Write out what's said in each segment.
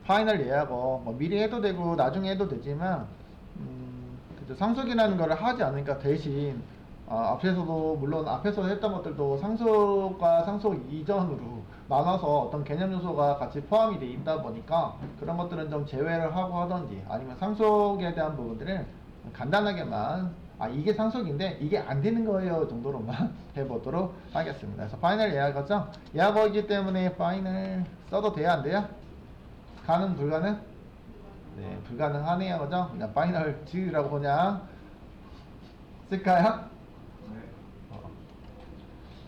파이널 예약어 뭐 미리 해도 되고 나중에 해도 되지만 그죠. 상속이라는 거를 하지 않으니까 대신 앞에서도 물론 앞에서 했던 것들도 상속과 상속 이전으로 나눠서 어떤 개념 요소가 같이 포함이 돼 있다 보니까 그런 것들은 좀 제외를 하고 하던지 아니면 상속에 대한 부분들을 간단하게만 이게 상속인데 이게 안 되는 거예요 정도로만 해보도록 하겠습니다. 그래서 파이널 예약어죠. 예약어이기 때문에 파이널 써도 돼요 안 돼요? 가능 불가능? 네, 불가능하네요. 그죠? 그냥 파이널 G라고 그냥 쓸까요? 어,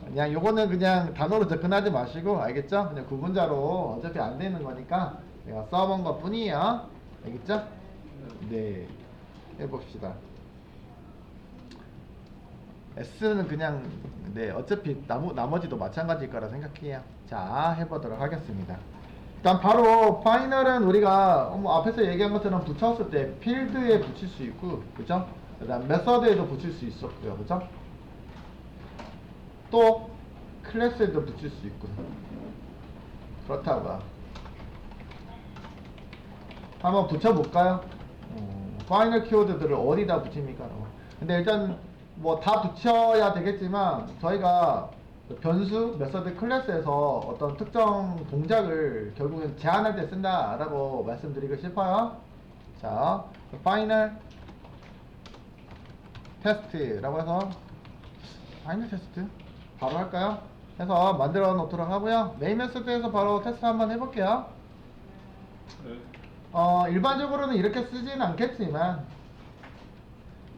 그냥 요거는 그냥 단어로 접근하지 마시고, 알겠죠? 그냥 구분자로 어차피 안 되는 거니까 내가 써본 것 뿐이에요. 알겠죠? 네. 해봅시다. S는 그냥, 네, 어차피 나머지도 마찬가지일 거라 생각해요. 자, 해보도록 하겠습니다. 일단 바로 파이널은 우리가 뭐 앞에서 얘기한 것처럼 붙였을 때 필드에 붙일 수 있고 그죠? 그 다음 메서드에도 붙일 수 있었고요 그죠? 또 클래스에도 붙일 수 있고 그렇다고 한번 붙여볼까요? 파이널 키워드들을 어디다 붙입니까? 근데 일단 뭐 다 붙여야 되겠지만 저희가 변수, 메서드, 클래스에서 어떤 특정 동작을 결국은 제한할 때 쓴다라고 말씀드리고 싶어요. 자, 파이널 테스트라고 해서 파이널 테스트 바로 할까요? 해서 만들어 놓도록 하고요. 메인 메서드에서 바로 테스트 한번 해볼게요. 일반적으로는 이렇게 쓰지는 않겠지만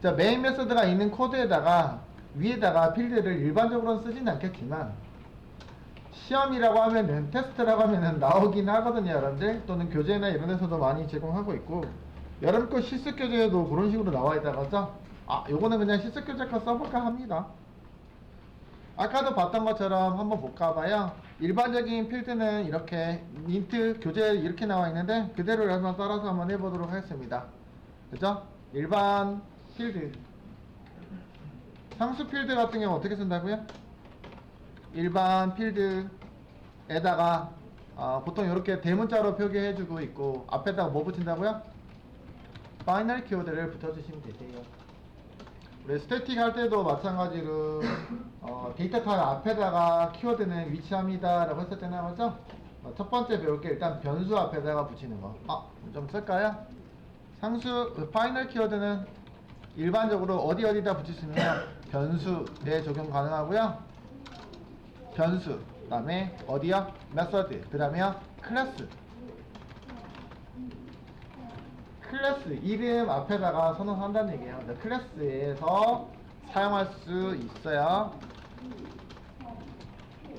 자, 메인 메서드가 있는 코드에다가 위에다가 필드를 일반적으로는 쓰진 않겠지만 시험이라고 하면은 테스트라고 하면은 나오긴 하거든요 여러분들. 또는 교재나 이런 데서도 많이 제공하고 있고 여러분 거 실습 교재에도 그런 식으로 나와 있다가죠. 요거는 그냥 실습 교재 거 써볼까 합니다. 아까도 봤던 것처럼 한번 볼까봐요. 일반적인 필드는 이렇게 인트 교재에 이렇게 나와 있는데 그대로 한번 따라서 한번 해보도록 하겠습니다. 그죠? 일반 필드 상수 필드 같은 경우 어떻게 쓴다고요? 일반 필드에다가 보통 이렇게 대문자로 표기해주고 있고 앞에다가 뭐 붙인다고요? 파이널 키워드를 붙여주시면 되세요. 우리 스태틱 할 때도 마찬가지로 데이터 타입 앞에다가 키워드는 위치합니다 라고 했을 때는 맞죠? 첫 번째 배울 게 일단 변수 앞에다가 붙이는 거. 좀 쓸까요? 상수 파이널 키워드는 일반적으로 어디다 붙일 수 있느냐? 변수에 적용 가능하고요. 변수, 그 다음에 어디요? 메서드, 그 다음에요? 클래스. 클래스 이름 앞에다가 선언한다는 얘기예요. 클래스에서 사용할 수 있어요.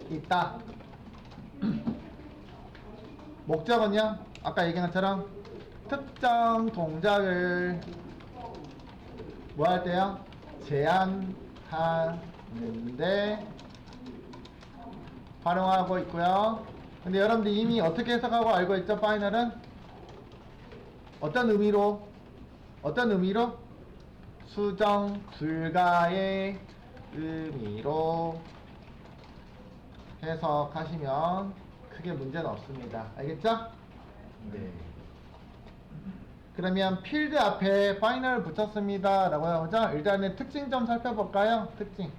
있다. 목적은요? 아까 얘기한 것처럼 특정 동작을 뭐 할 때요? 제한하는데 활용하고 있고요. 근데 여러분들 이미 어떻게 해석하고 알고 있죠? 파이널은 어떤 의미로 수정 불가의 의미로 해석하시면 크게 문제는 없습니다. 알겠죠? 네. 그러면 필드 앞에 파이널 붙였습니다 라고 하죠. 일단은 특징 좀 살펴볼까요? 특징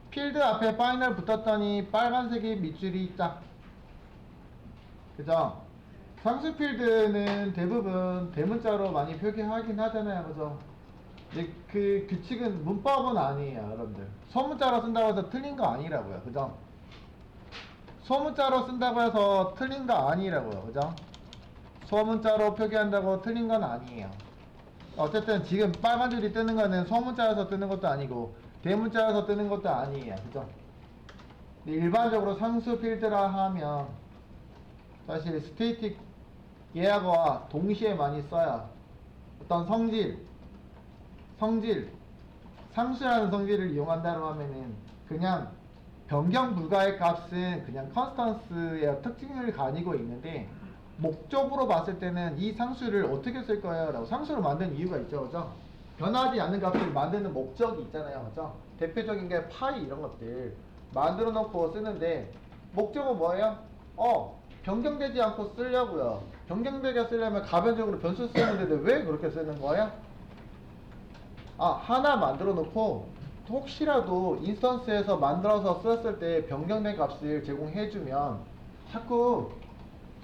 필드 앞에 파이널 붙었더니 빨간색이 밑줄이 쫙 그죠? 상수 필드는 대부분 대문자로 많이 표기하긴 하잖아요 그죠? 근데 그 규칙은 문법은 아니에요 여러분들. 소문자로 쓴다고 해서 틀린 거 아니라고요 그죠? 소문자로 쓴다고 해서 틀린 거 아니라고요 그죠? 소문자로 표기한다고 틀린 건 아니에요. 어쨌든 지금 빨간 줄이 뜨는 거는 소문자여서 뜨는 것도 아니고 대문자여서 뜨는 것도 아니에요 그죠? 근데 일반적으로 상수 필드라 하면 사실 스테이틱 예약어와 동시에 많이 써야 어떤 성질 상수라는 성질을 이용한다고 하면은 그냥 변경 불가의 값은 그냥 컨스턴스의 특징을 가지고 있는데 목적으로 봤을 때는 이 상수를 어떻게 쓸 거예요? 라고 상수를 만든 이유가 있죠 그죠? 변하지 않는 값을 만드는 목적이 있잖아요 그죠? 대표적인 게 파이 이런 것들 만들어 놓고 쓰는데 목적은 뭐예요? 변경되지 않고 쓰려고요. 변경되게 쓰려면 가변적으로 변수 쓰는 데인데 왜 그렇게 쓰는 거예요? 하나 만들어 놓고 혹시라도 인스턴스에서 만들어서 썼을 때 변경된 값을 제공해주면 자꾸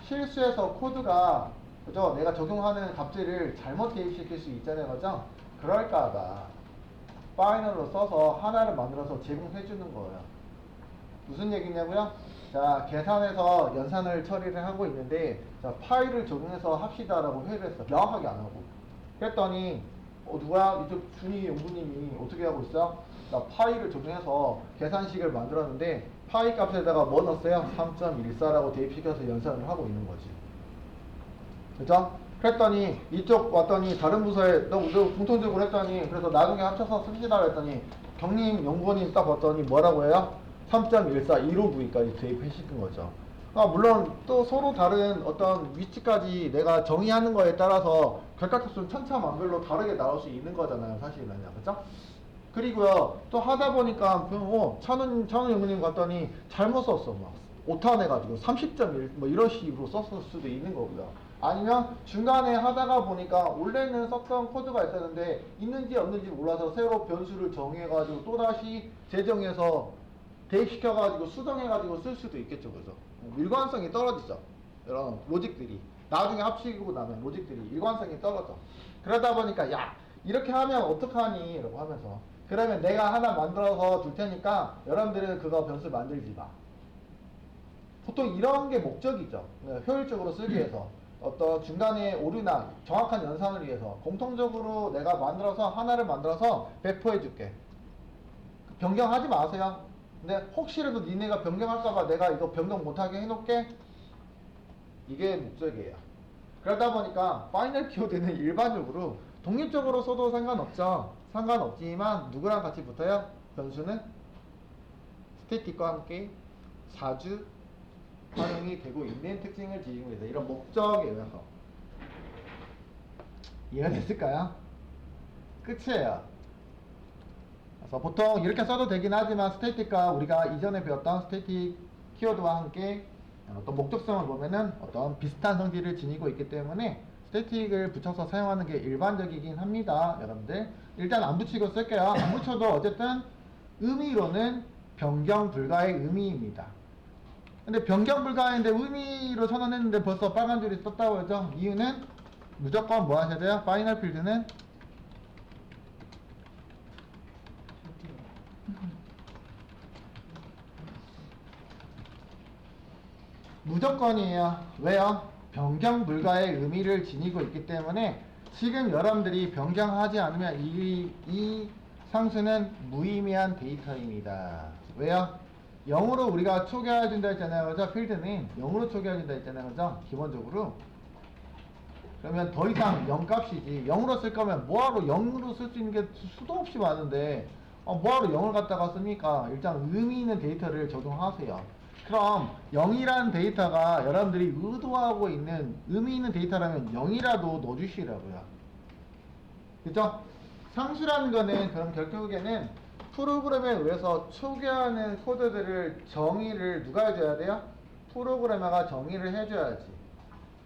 실수해서 코드가 그죠? 내가 적용하는 값들을 잘못 대입시킬 수 있잖아요, 그죠? 그럴까봐 파이널로 써서 하나를 만들어서 제공해주는 거예요. 무슨 얘기냐고요? 자, 계산해서 연산을 처리를 하고 있는데 자, 파일을 적용해서 합시다라고 회의를 했어. 명확하게 안 하고. 그랬더니 누구야? 이쪽 준이 연구님이 어떻게 하고 있어? 나 파일을 적용해서 계산식을 만들었는데 파이 값에다가 뭐 넣었어요? 3.14라고 대입시켜서 연산을 하고 있는 거지. 그죠? 그랬더니 이쪽 왔더니 다른 부서에 너 공통적으로 했더니 그래서 나중에 합쳐서 씁시다 그랬더니 경림 연구원님 딱 봤더니 뭐라고 해요? 3.14 1호부위까지 대입시킨 거죠. 물론 또 서로 다른 어떤 위치까지 내가 정의하는 거에 따라서 결과값은 천차만별로 다르게 나올 수 있는 거잖아요, 사실은요. 그죠? 그리고요 또 하다 보니까 찬훈 연구님 갔더니 잘못 썼어. 막 오타내가지고 30.1 뭐 이런 식으로 썼을 수도 있는 거고요. 아니면 중간에 하다가 보니까 원래는 썼던 코드가 있었는데 있는지 없는지 몰라서 새로 변수를 정해가지고 또다시 재정해서 대입시켜가지고 수정해가지고 쓸 수도 있겠죠. 그죠? 일관성이 떨어지죠. 이런 로직들이 나중에 합치고 나면 로직들이 일관성이 떨어져. 그러다 보니까 야 이렇게 하면 어떡하니? 라고 하면서 그러면 내가 하나 만들어서 줄 테니까 여러분들은 그거 변수 만들지 마. 보통 이런 게 목적이죠. 효율적으로 쓰기 위해서 어떤 중간에 오류나 정확한 연산을 위해서 공통적으로 내가 만들어서 하나를 만들어서 배포해 줄게. 변경하지 마세요. 근데 혹시라도 니네가 변경할까봐 내가 이거 변경 못하게 해놓을게. 이게 목적이에요. 그러다 보니까 파이널 키워드는 일반적으로 독립적으로 써도 상관없죠. 상관없지만 누구랑 같이 붙어요? 변수는 스태틱과 함께 4주 활용이 되고 있는 특징을 지니고 있다. 이런 목적에 의해서 이해가 됐을까요? 끝이에요. 그래서 보통 이렇게 써도 되긴 하지만 스태틱과 우리가 이전에 배웠던 스태틱 키워드와 함께 어떤 목적성을 보면은 어떤 비슷한 성질을 지니고 있기 때문에 스태틱을 붙여서 사용하는 게 일반적이긴 합니다. 여러분들 일단 안 붙이고 쓸게요. 안 붙여도 어쨌든 의미로는 변경 불가의 의미입니다. 근데 변경 불가인데 의미로 선언했는데 벌써 빨간 줄이 떴다고 하죠. 이유는 무조건 뭐 하셔야 돼요? 파이널 필드는 무조건이에요. 왜요? 변경 불가의 의미를 지니고 있기 때문에 지금 여러분들이 변경하지 않으면 이 상수는 무의미한 데이터입니다. 왜요? 0으로 우리가 초기화해준다 했잖아요. 그죠? 필드는 0으로 초기화해준다 했잖아요. 그죠? 기본적으로. 그러면 더 이상 0값이지. 0으로 쓸 거면 뭐하러 0으로 쓸 수 있는 게 수도 없이 많은데 뭐하러 0을 갖다가 씁니까? 일단 의미 있는 데이터를 적용하세요. 그럼 0이라는 데이터가 여러분들이 의도하고 있는 의미 있는 데이터라면 0이라도 넣어주시라고요. 그죠? 상수라는 거는 그럼 결국에는 프로그램에 의해서 초기화하는 코드들을 정의를 누가 해줘야 돼요? 프로그래머가 정의를 해줘야지.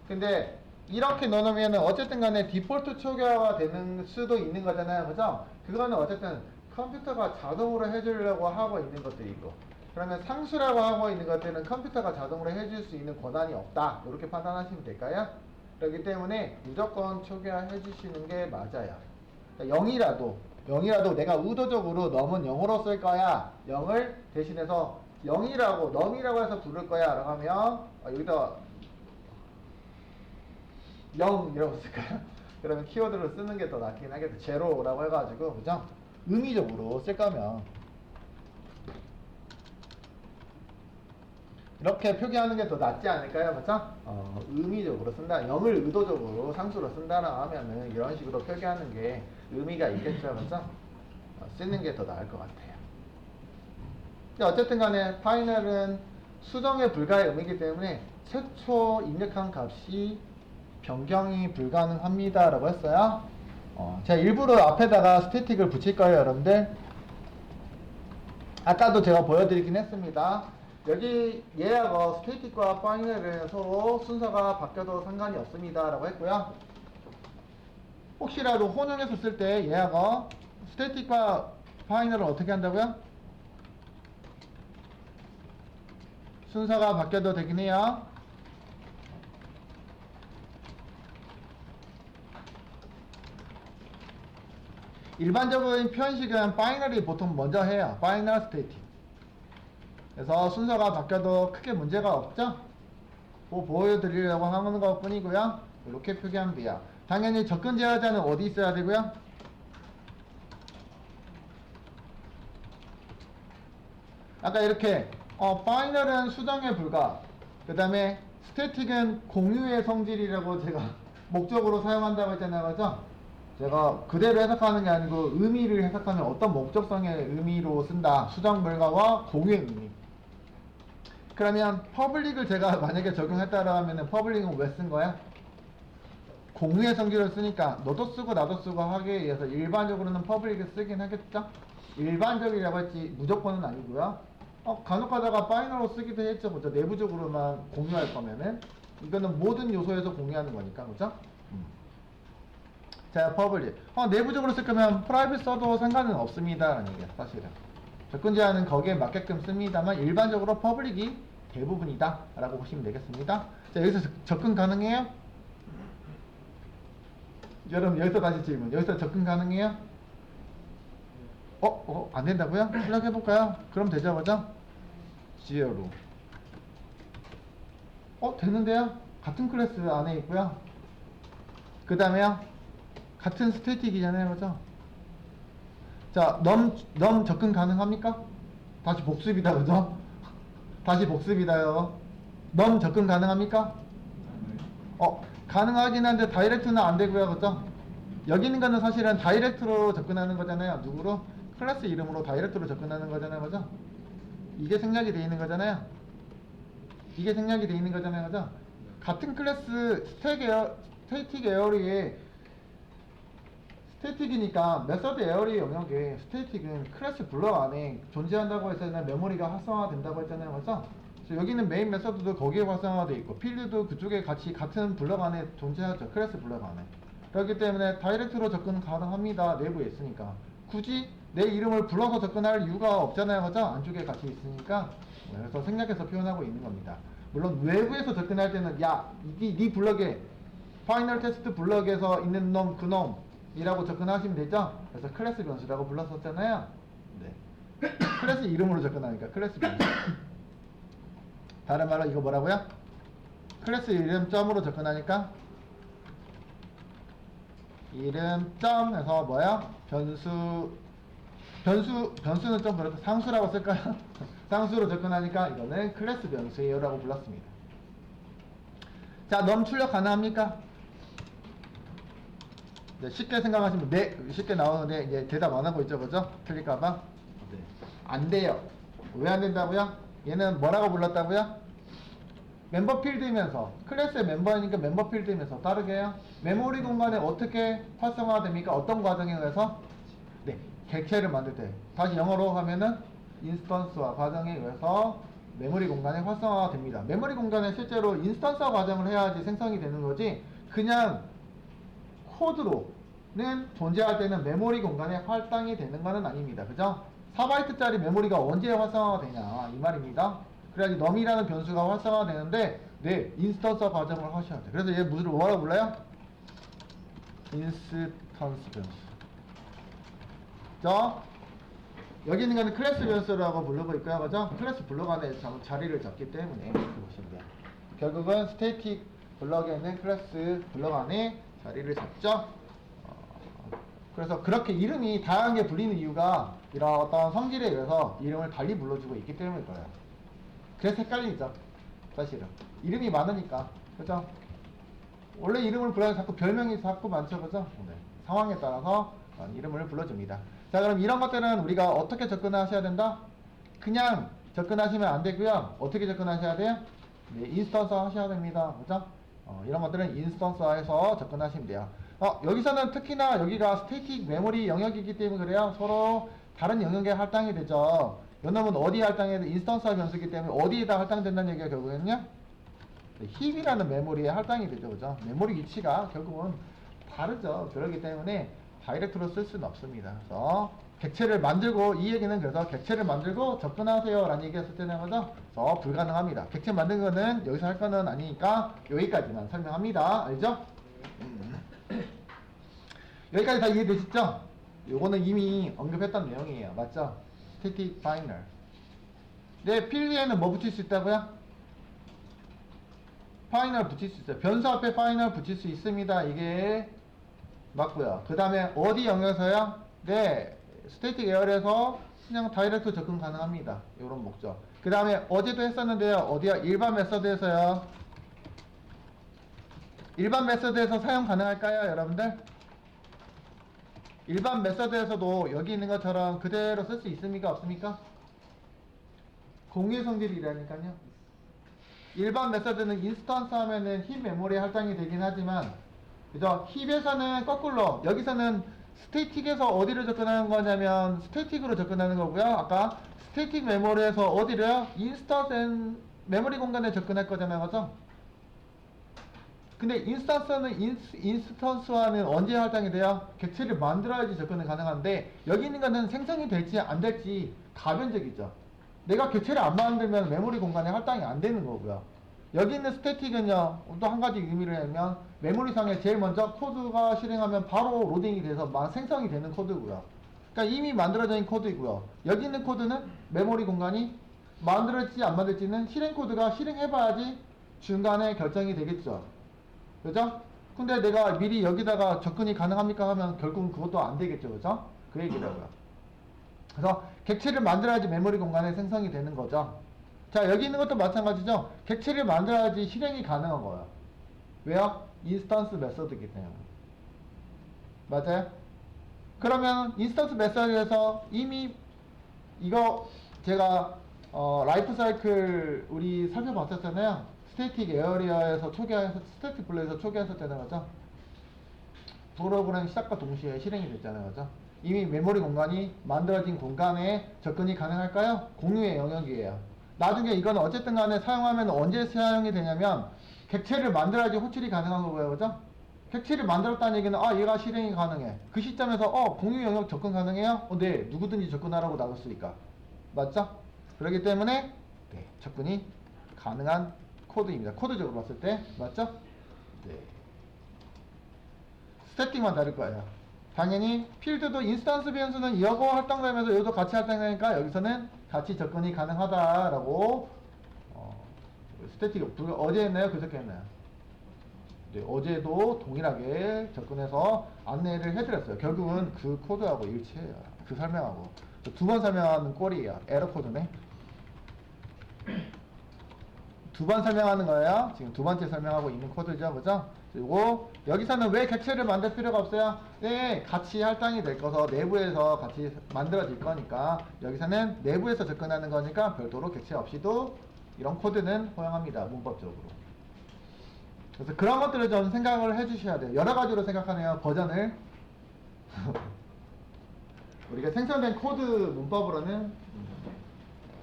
근데 이렇게 넣어놓으면 어쨌든 간에 디폴트 초기화가 되는 수도 있는 거잖아요. 그죠? 그거는 어쨌든 컴퓨터가 자동으로 해주려고 하고 있는 것들이고 그러면 상수라고 하고 있는 것들은 컴퓨터가 자동으로 해줄 수 있는 권한이 없다. 이렇게 판단하시면 될까요? 그렇기 때문에 무조건 초기화 해주시는 게 맞아요. 그러니까 0이라도 내가 의도적으로 넘은 0으로 쓸 거야. 0을 대신해서 0이라고 넘이라고 해서 부를 거야 라고 하면 여기다 0이라고 쓸까요? 그러면 키워드를 쓰는 게 더 낫긴 하겠죠. 제로라고 해가지고 그죠? 의미적으로 쓸 거면 이렇게 표기하는 게 더 낫지 않을까요? 그쵸? 의미적으로 쓴다. 0을 의도적으로 상수로 쓴다라 하면은 이런 식으로 표기하는 게 의미가 있겠죠. 그쵸? 쓰는 게 더 나을 것 같아요. 근데 어쨌든 간에 파이널은 수정에 불가의 의미이기 때문에 최초 입력한 값이 변경이 불가능합니다. 라고 했어요. 제가 일부러 앞에다가 스태틱을 붙일 거예요, 여러분들. 아까도 제가 보여드리긴 했습니다. 여기 얘하고 스테이틱과 파이널은 서로 순서가 바뀌어도 상관이 없습니다 라고 했고요. 혹시라도 혼용해서 쓸 때 얘하고 스테이틱과 파이널을 어떻게 한다고요? 순서가 바뀌어도 되긴 해요. 일반적인 표현식은 파이널이 보통 먼저 해요. 파이널 스테이틱. 그래서 순서가 바뀌어도 크게 문제가 없죠? 뭐 보여드리려고 하는 것 뿐이고요. 이렇게 표기하면 돼요. 당연히 접근 제어자는 어디 있어야 되고요? 아까 이렇게 파이널은 수정에 불과, 그 다음에 스태틱은 공유의 성질이라고 제가 목적으로 사용한다고 했잖아요. 그죠? 제가 그대로 해석하는 게 아니고 의미를 해석하면 어떤 목적성의 의미로 쓴다. 수정 불가와 공유의 의미. 그러면 퍼블릭을 제가 만약에 적용했다고 하면은 퍼블릭은 왜 쓴 거야? 공유의 성질을 쓰니까 너도 쓰고 나도 쓰고 하기 위해서 일반적으로는 퍼블릭을 쓰긴 하겠죠? 일반적이라고 했지 무조건은 아니고요. 간혹 가다가 파이널로 쓰기도 했죠. 그죠? 내부적으로만 공유할 거면은 이거는 모든 요소에서 공유하는 거니까. 그죠? 자, 퍼블릭. 내부적으로 쓸 거면 프라이빗 써도 상관은 없습니다 라는 얘기야 사실은. 접근 제한은 거기에 맞게끔 씁니다만 일반적으로 퍼블릭이 대부분이다 라고 보시면 되겠습니다. 자, 여기서 접근 가능해요? 여러분 여기서 다시 질문. 여기서 접근 가능해요? 안 된다고요? 출력해볼까요? 그럼 되죠, 그죠? 지어로. 되는데요? 같은 클래스 안에 있고요. 그 다음에요? 같은 스태틱이잖아요, 그죠? 자, 넘 접근 가능합니까? 다시 복습이다, 그죠? 다시 복습이다요. 넘 접근 가능합니까? 가능하긴 한데 다이렉트는 안 되고요, 그죠? 여기 있는 거는 사실은 다이렉트로 접근하는 거잖아요. 누구로? 클래스 이름으로 다이렉트로 접근하는 거잖아요, 그죠? 이게 생략이 돼 있는 거잖아요. 이게 생략이 돼 있는 거잖아요, 그죠? 같은 클래스 스태틱 에어리에 스태틱이니까 메서드 에어리 영역에 스태틱은 클래스 블럭 안에 존재한다고 했잖아요. 메모리가 활성화된다고 했잖아요, 그죠? 그래서 여기는 메인 메서드도 거기에 활성화되어 있고 필드도 그쪽에 같이 같은 블럭 안에 존재하죠. 클래스 블럭 안에. 그렇기 때문에 다이렉트로 접근 가능합니다. 내부에 있으니까. 굳이 내 이름을 불러서 접근할 이유가 없잖아요, 그죠? 안쪽에 같이 있으니까. 그래서 생략해서 표현하고 있는 겁니다. 물론 외부에서 접근할 때는 네 블럭에 파이널 테스트 블럭에서 있는 놈 그놈이라고 접근하시면 되죠. 그래서 클래스 변수라고 불렀었잖아요. 네. 클래스 이름으로 접근하니까 클래스 변수. 다른 말로 이거 뭐라고요? 클래스 이름 점으로 접근하니까 이름 점 해서 뭐야? 변수는 좀 그렇고 상수라고 쓸까요? 상수로 접근하니까 이거는 클래스 변수예요 라고 불렀습니다. 자, 넘 출력 가능합니까? 네, 쉽게 생각하시면 네, 쉽게 나오는데 이제 대답 안 하고 있죠, 그죠? 틀릴까봐. 네. 안 돼요. 왜 안 된다고요? 얘는 뭐라고 불렀다고요? 멤버 필드이면서 클래스의 멤버이니까 멤버 필드이면서 다르게요. 메모리 공간에 어떻게 활성화됩니까? 어떤 과정에 의해서? 네, 객체를 만들 때. 다시 영어로 하면은 인스턴스화 과정에 의해서 메모리 공간에 활성화가 됩니다. 메모리 공간에 실제로 인스턴스화 과정을 해야지 생성이 되는 거지 그냥 코드로는 존재할 때는 메모리 공간에 할당이 되는 것은 아닙니다. 그죠? 4바이트짜리 메모리가 언제 활성화가 되냐 이 말입니다. 그래야지 넘이라는 변수가 활성화가 되는데 네, 인스턴스 과정을 하셔야 돼요. 그래서 얘 뭐라고 불러요? 인스턴스 변수. 자, 여기 있는 거는 클래스 변수라고 부르고 있고요. 그죠? 클래스 블록 안에 자리를 잡기 때문에 이렇게 보시면 돼요. 결국은 스태틱 블럭에 있는 클래스 블럭 안에 자리를 잡죠. 그래서 그렇게 이름이 다양하게 불리는 이유가 이런 어떤 성질에 의해서 이름을 달리 불러주고 있기 때문일 거예요. 그래서 헷갈리죠. 사실은. 이름이 많으니까. 그죠? 원래 이름을 불러야 자꾸 별명이 자꾸 많죠. 그죠? 네. 상황에 따라서 이름을 불러줍니다. 자, 그럼 이런 것들은 우리가 어떻게 접근하셔야 된다? 그냥 접근하시면 안 되고요. 어떻게 접근하셔야 돼요? 네, 인스턴스 하셔야 됩니다. 그죠? 이런 것들은 인스턴스화해서 접근하시면 돼요. 여기서는 특히나 여기가 스태틱 메모리 영역이기 때문에 그래요. 서로 다른 영역에 할당이 되죠. 요놈은 어디에 할당해도 인스턴스와 변수이기 때문에 어디에다 할당된다는 얘기가 결국에는요, 힙이라는 메모리에 할당이 되죠. 그죠? 메모리 위치가 결국은 다르죠. 그렇기 때문에 다이렉트로 쓸 수는 없습니다. 그래서 객체를 만들고, 이 얘기는 그래서 객체를 만들고 접근하세요 라는 얘기 했을 때는 거죠. 그래서 불가능합니다. 객체 만든 거는 여기서 할 거는 아니니까 여기까지만 설명합니다. 알죠? 여기까지 다 이해되시죠? 요거는 이미 언급했던 내용이에요. 맞죠? static final. 네, 필드에는 뭐 붙일 수 있다고요? 파이널 붙일 수 있어요. 변수 앞에 파이널 붙일 수 있습니다. 이게 맞고요. 그 다음에 어디 영역에서요? 네, 스태틱 에어에서 그냥 다이렉트 접근 가능합니다. 이런 목적. 그 다음에 어제도 했었는데요. 어디야? 일반 메서드에서요. 일반 메서드에서 사용 가능할까요, 여러분들? 일반 메서드에서도 여기 있는 것처럼 그대로 쓸 수 있습니까? 없습니까? 공유의 성질이라니까요. 일반 메서드는 인스턴스 하면은 힙 메모리에 할당이 되긴 하지만, 그죠? 힙에서는 거꾸로, 여기서는 스태틱에서 어디로 접근하는 거냐면 스태틱으로 접근하는 거고요. 아까 스태틱 메모리에서 어디로요? 인스턴스 메모리 공간에 접근할 거잖아요. 그죠? 근데 인스턴스와는 언제 할당이 돼요? 객체를 만들어야지 접근이 가능한데, 여기 있는 거는 생성이 될지 안 될지 가변적이죠. 내가 객체를 안 만들면 메모리 공간에 할당이 안 되는 거고요. 여기 있는 스태틱은요, 또 한 가지 의미를 하면 메모리상에 제일 먼저 코드가 실행하면 바로 로딩이 돼서 생성이 되는 코드고요. 그러니까 이미 만들어져 있는 코드이고요. 여기 있는 코드는 메모리 공간이 만들어질지 안 만들지는 실행 코드가 실행해봐야지 중간에 결정이 되겠죠. 그죠? 근데 내가 미리 여기다가 접근이 가능합니까 하면 결국은 그것도 안 되겠죠. 그죠? 그 얘기라고요. 그래서 객체를 만들어야지 메모리 공간에 생성이 되는 거죠. 자, 여기 있는 것도 마찬가지죠. 객체를 만들어야지 실행이 가능한 거예요. 왜요? 인스턴스 메서드이기 때문에. 맞아요? 그러면 인스턴스 메서드에서 이미 이거 제가 라이프 사이클 우리 살펴봤었잖아요. 스태틱 에어리어에서 초기화해서 스태틱 블랙에서 초기화했었잖아요. 그죠? 프로그램 시작과 동시에 실행이 됐잖아요. 그죠? 이미 메모리 공간이 만들어진 공간에 접근이 가능할까요? 공유의 영역이에요. 나중에 이건 어쨌든 간에 사용하면 언제 사용이 되냐면 객체를 만들어야지 호출이 가능한 거고요. 그죠? 객체를 만들었다는 얘기는 얘가 실행이 가능해. 그 시점에서 공유 영역 접근 가능해요? 네. 누구든지 접근하라고 나갔으니까. 맞죠? 그렇기 때문에 네, 접근이 가능한 코드입니다. 코드적으로 봤을 때. 맞죠? 네. 스태틱만 다를 거예요. 당연히 필드도 인스턴스 변수는 이하고 할당되면서 이것도 같이 할당되니까 여기서는 같이 접근이 가능하다라고 스태틱 어제 했나요? 그저께 했나요? 네, 어제도 동일하게 접근해서 안내를 해드렸어요. 결국은 그 코드하고 일치해요. 그 설명하고 두 번 설명하는 꼴이에요. 에러 코드네. 두 번 설명하는 거예요. 지금 두 번째 설명하고 있는 코드죠. 그죠? 그리고 여기서는 왜 객체를 만들 필요가 없어요? 네, 같이 할당이 될 거서 내부에서 같이 만들어질 거니까 여기서는 내부에서 접근하는 거니까 별도로 객체 없이도 이런 코드는 허용합니다. 문법적으로. 그래서 그런 것들을 좀 생각을 해 주셔야 돼요. 여러 가지로 생각하네요. 버전을. 우리가 생성된 코드 문법으로는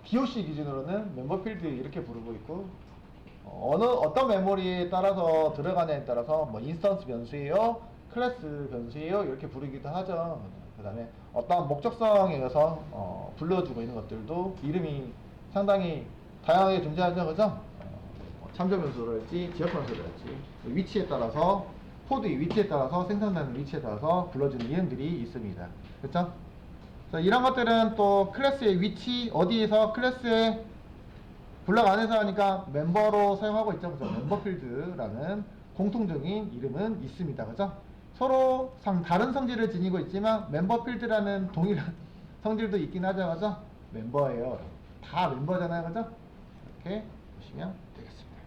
DOC 기준으로는 멤버 필드 이렇게 부르고 있고, 어떤 메모리에 따라서 들어가냐에 따라서 뭐 인스턴스 변수예요, 클래스 변수예요 이렇게 부르기도 하죠. 그 다음에 어떤 목적성에 의해서 불러주고 있는 것들도 이름이 상당히 다양하게 존재하죠. 그죠? 참조 변수랄지 지역 변수랄지 위치에 따라서 코드의 위치에 따라서 생성되는 위치에 따라서 불러주는 이름들이 있습니다. 그렇죠? 이런 것들은 또 클래스의 위치 어디에서 클래스의 블럭 안에서 하니까 멤버로 사용하고 있죠. 그죠? 멤버 필드라는 공통적인 이름은 있습니다. 그죠? 서로 다른 성질을 지니고 있지만 멤버 필드라는 동일한 성질도 있긴 하죠. 그죠? 멤버예요. 다 멤버잖아요. 그죠? 이렇게 보시면 되겠습니다.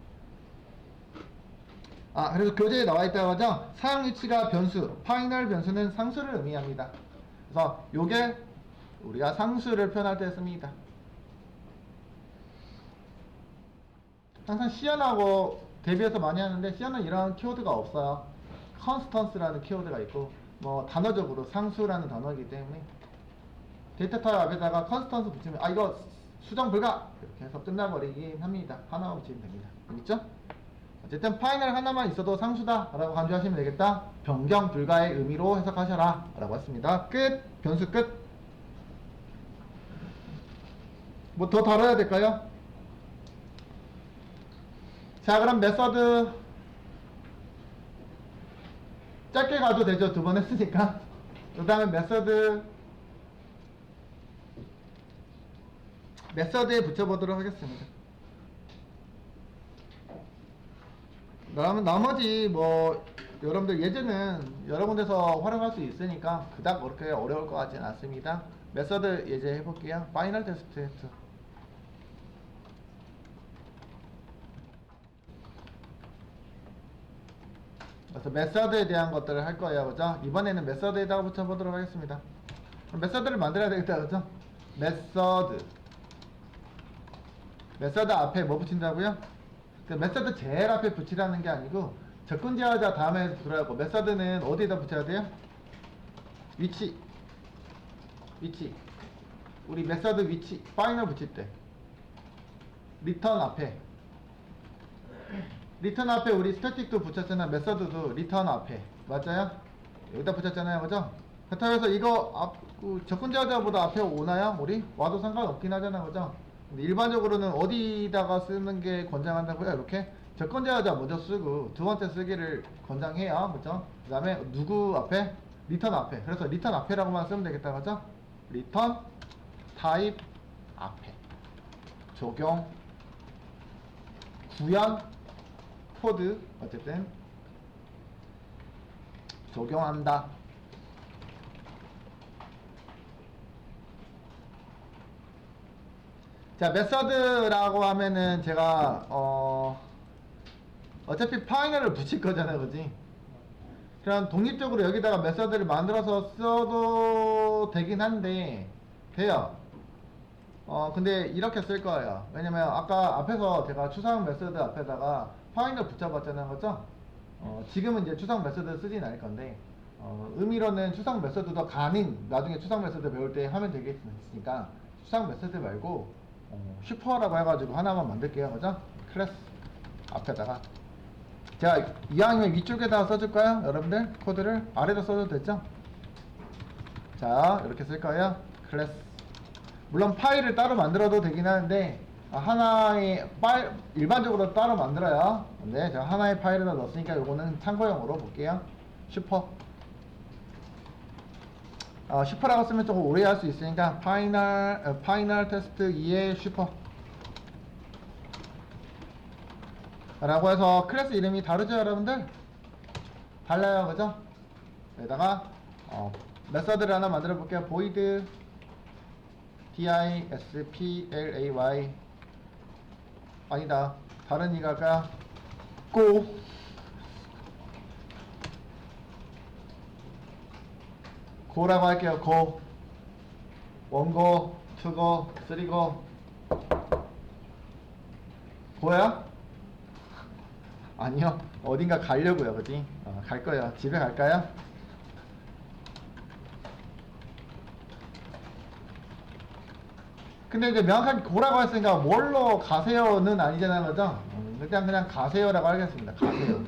그래서 교재에 나와 있다고 하죠? 사용 위치가 변수, 파이널 변수는 상수를 의미합니다. 그래서 요게 우리가 상수를 표현할 때 씁니다. 항상 시연하고 대비해서 많이 하는데 시연은 이런 키워드가 없어요. 컨스턴스라는 키워드가 있고 뭐 단어적으로 상수라는 단어이기 때문에 데이터 타입 앞에다가 컨스턴스 붙이면 아 이거 수정 불가 이렇게 해서 끝나버리긴 합니다. 하나만 붙이면 됩니다. 있죠? 어쨌든 파이널 하나만 있어도 상수다 라고 간주하시면 되겠다. 변경 불가의 의미로 해석하셔라 라고 했습니다. 끝. 변수 끝. 뭐 더 다뤄야 될까요? 자 그럼 메서드 짧게 가도 되죠. 두 번 했으니까. 그 다음에 메서드에 붙여보도록 하겠습니다. 그러면 나머지 뭐 여러분들 예제는 여러 군데서 활용할 수 있으니까 그닥 그렇게 어려울 것 같지는 않습니다. 메서드 예제 해볼게요. 파이널 테스트 2. 그래서 메서드에 대한 것들을 할 거예요. 그죠? 이번에는 메서드에다가 붙여보도록 하겠습니다. 그럼 메서드를 만들어야 되겠다. 그죠? 메서드 앞에 뭐 붙인다고요? 그 메서드 제일 앞에 붙이라는 게 아니고 접근 제어자 다음에 들어가고 메서드는 어디에다 붙여야 돼요? 위치 우리 메서드 위치 파이널 붙일 때 리턴 앞에 우리 스태틱도 붙였잖아요. 메서드도 리턴 앞에 맞아요? 여기다 붙였잖아요. 그죠? 그렇다고 해서 이거 접근 제어자보다 앞에 오나요? 우리? 와도 상관없긴 하잖아요. 그죠? 근데 일반적으로는 어디다가 쓰는 게 권장한다고요? 이렇게 접근 제어자 먼저 쓰고 두 번째 쓰기를 권장해요. 그죠? 그 다음에 누구 앞에? 리턴 앞에. 그래서 리턴 앞에라고만 쓰면 되겠다. 그죠? 리턴 타입 앞에 적용 구현 코드 어쨌든 적용한다. 자 메서드라고 하면은 제가 어차피 파이널을 붙일 거잖아요. 그지? 그럼 독립적으로 여기다가 메서드를 만들어서 써도 되긴 한데 돼요. 근데 이렇게 쓸 거예요. 왜냐면 아까 앞에서 제가 추상 메서드 앞에다가 파이널 붙여봤잖아요. 그죠? 지금은 이제 추상 메서드 쓰진 않을 건데 의미로는 추상 메서드도 나중에 추상 메서드 배울 때 하면 되겠으니까 추상 메서드 말고 슈퍼라고 해가지고 하나만 만들게요. 그죠? 클래스 앞에다가 제가 이왕이면 위쪽에다가 써줄까요? 여러분들 코드를 아래다 써도 됐죠? 자 이렇게 쓸 거예요. 클래스 물론 파일을 따로 만들어도 되긴 하는데 하나의 파일 일반적으로 따로 만들어요. 근데 제가 하나의 파일에다 넣었으니까 요거는 참고용으로 볼게요. 슈퍼라고 쓰면 조금 오래할 수 있으니까 파이널 테스트 2의 슈퍼 라고 해서 클래스 이름이 다르죠 여러분들? 달라요. 그죠? 여기다가 메서드를 하나 만들어 볼게요. void display 아니다. 다른 이가가 고라고 할게요. 고 원고, 투고, 쓰리고 고야? 아니요. 어딘가 가려고요. 그지? 갈 거예요. 집에 갈까요? 근데 이제 명확하게 고라고 했으니까 뭘로 가세요는 아니잖아요. 그죠? 그냥 가세요라고 하겠습니다. 가세요.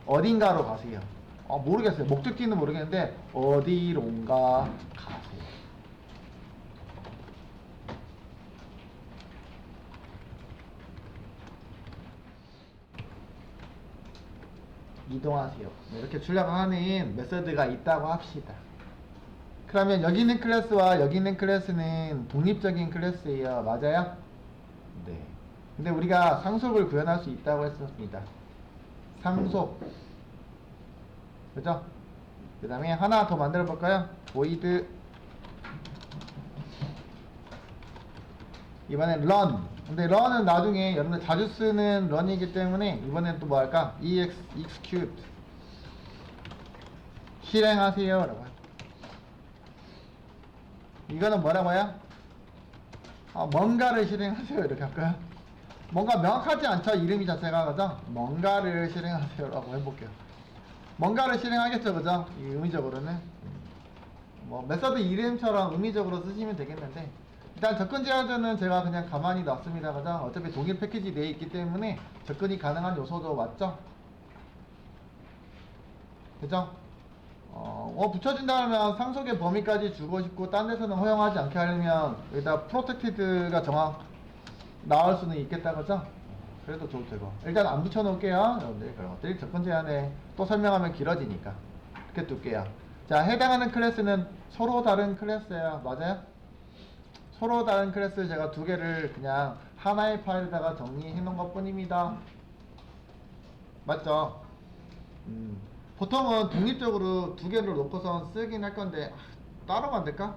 어딘가로 가세요. 모르겠어요. 목적지는 모르겠는데 어디론가 가세요. 이동하세요. 이렇게 출력하는 메서드가 있다고 합시다. 그러면 여기 있는 클래스와 여기 있는 클래스는 독립적인 클래스예요. 맞아요? 네. 근데 우리가 상속을 구현할 수 있다고 했었습니다. 상속. 그죠? 그 다음에 하나 더 만들어 볼까요? void 이번엔 run. 근데 run은 나중에 여러분들 자주 쓰는 run이기 때문에 이번엔 또 뭐 할까? execute 실행하세요 라고. 이거는 뭐라고요? 뭔가를 실행하세요 이렇게 할까요? 뭔가 명확하지 않죠? 이름이 자체가. 그죠? 뭔가를 실행하세요 라고 해볼게요. 뭔가를 실행하겠죠. 그죠? 이 의미적으로는 뭐 메서드 이름처럼 의미적으로 쓰시면 되겠는데 일단 접근 제한자는 제가 그냥 가만히 놨습니다. 그죠? 어차피 동일 패키지 내에 있기 때문에 접근이 가능한 요소도 맞죠? 그죠? 붙여진다면 상속의 범위까지 주고 싶고 딴 데서는 허용하지 않게 하려면 여기다 프로텍티드가 정확 나올 수는 있겠다. 그죠? 그래도 좋을 테고 일단 안 붙여놓을게요. 여러분들 그런 것들이 접근 제한에 또 설명하면 길어지니까 이렇게 둘게요. 자, 해당하는 클래스는 서로 다른 클래스예요. 맞아요? 서로 다른 클래스 제가 두 개를 그냥 하나의 파일에다가 정리해 놓은 것 뿐입니다. 맞죠? 보통은 독립적으로 두 개를 놓고선 쓰긴 할 건데 따로 만들까?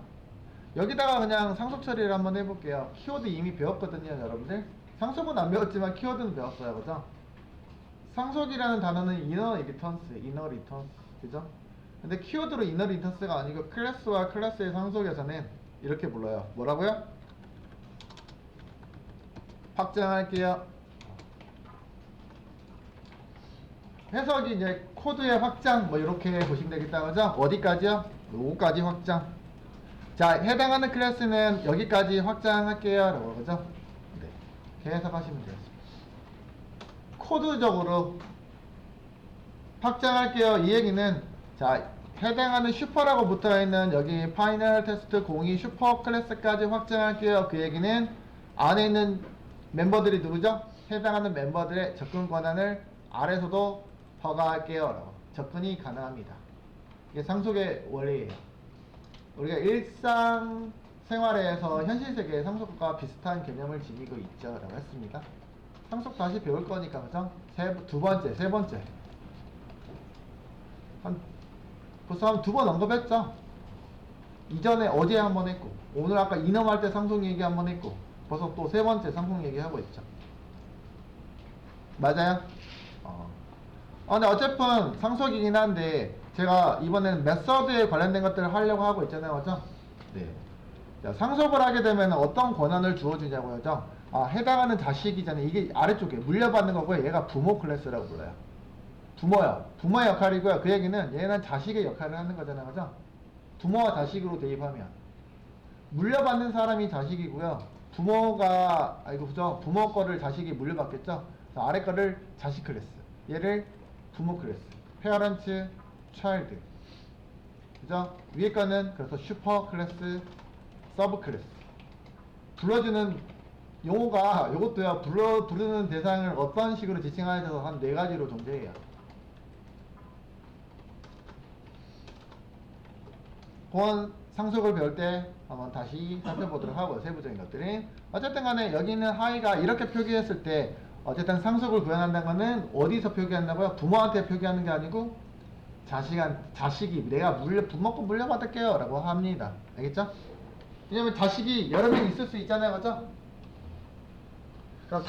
여기다가 그냥 상속 처리를 한번 해볼게요. 키워드 이미 배웠거든요, 여러분들. 상속은 안 배웠지만 키워드는 배웠어요, 그죠? 상속이라는 단어는 inner returns, 그죠? 근데 키워드로 inner returns가 아니고 클래스와 클래스의 상속에서는 이렇게 불러요. 뭐라고요? 확장할게요. 해석이 이제 코드의 확장 뭐 이렇게 보시면 되겠다, 그죠? 어디까지요? 요거까지 확장. 자, 해당하는 클래스는 여기까지 확장할게요, 라고, 그죠? 네, 이렇게 해석하시면 되겠습니다. 코드적으로 확장할게요. 이 얘기는 자, 해당하는 슈퍼라고 붙어있는 여기 파이널 테스트 02 슈퍼 클래스까지 확장할게요. 그 얘기는 안에 있는 멤버들이 누구죠? 해당하는 멤버들의 접근 권한을 아래서도 허가할게요, 라고. 접근이 가능합니다. 이게 상속의 원리예요. 우리가 일상 생활에서 현실 세계의 상속과 비슷한 개념을 지니고 있죠, 라고 했습니다. 상속 다시 배울 거니까, 그죠? 두 번째, 세 번째. 벌써 한 두 번 언급했죠? 이전에 어제 한 번 했고, 오늘 아까 이넘할 때 상속 얘기 한 번 했고, 벌써 또 세 번째 상속 얘기 하고 있죠. 맞아요? 근데 어쨌든 상속이긴 한데, 제가 이번에는 메서드에 관련된 것들을 하려고 하고 있잖아요, 그죠? 네. 자, 상속을 하게 되면 어떤 권한을 주어지냐고요, 그죠? 해당하는 자식이잖아요. 이게 아래쪽에 물려받는 거고요. 얘가 부모 클래스라고 불러요. 부모요. 부모의 역할이고요. 그 얘기는 얘는 자식의 역할을 하는 거잖아요, 그죠? 부모와 자식으로 대입하면 물려받는 사람이 자식이고요. 부모가 그죠? 부모 거를 자식이 물려받겠죠? 그래서 아래 거를 자식 클래스, 얘를 부모 클래스, 페어런트, 차일드, 그죠? 위에 거는 그래서 슈퍼 클래스, 서브 클래스. 불러주는 용어가 요것도요. 부르는 대상을 어떤 식으로 지칭하여서 한 네 가지로 존재해요. 그건 상속을 배울 때 한번 다시 살펴보도록 하고요. 세부적인 것들은 어쨌든 간에 여기는 하이가 이렇게 표기했을 때 어쨌든 상속을 구현한다는 거는 어디서 표기한다고요? 부모한테 표기하는 게 아니고 자식이 내가 부모 거 물려받을게요 라고 합니다. 알겠죠? 왜냐면 자식이 여러 명 있을 수 있잖아요, 그죠? 그럼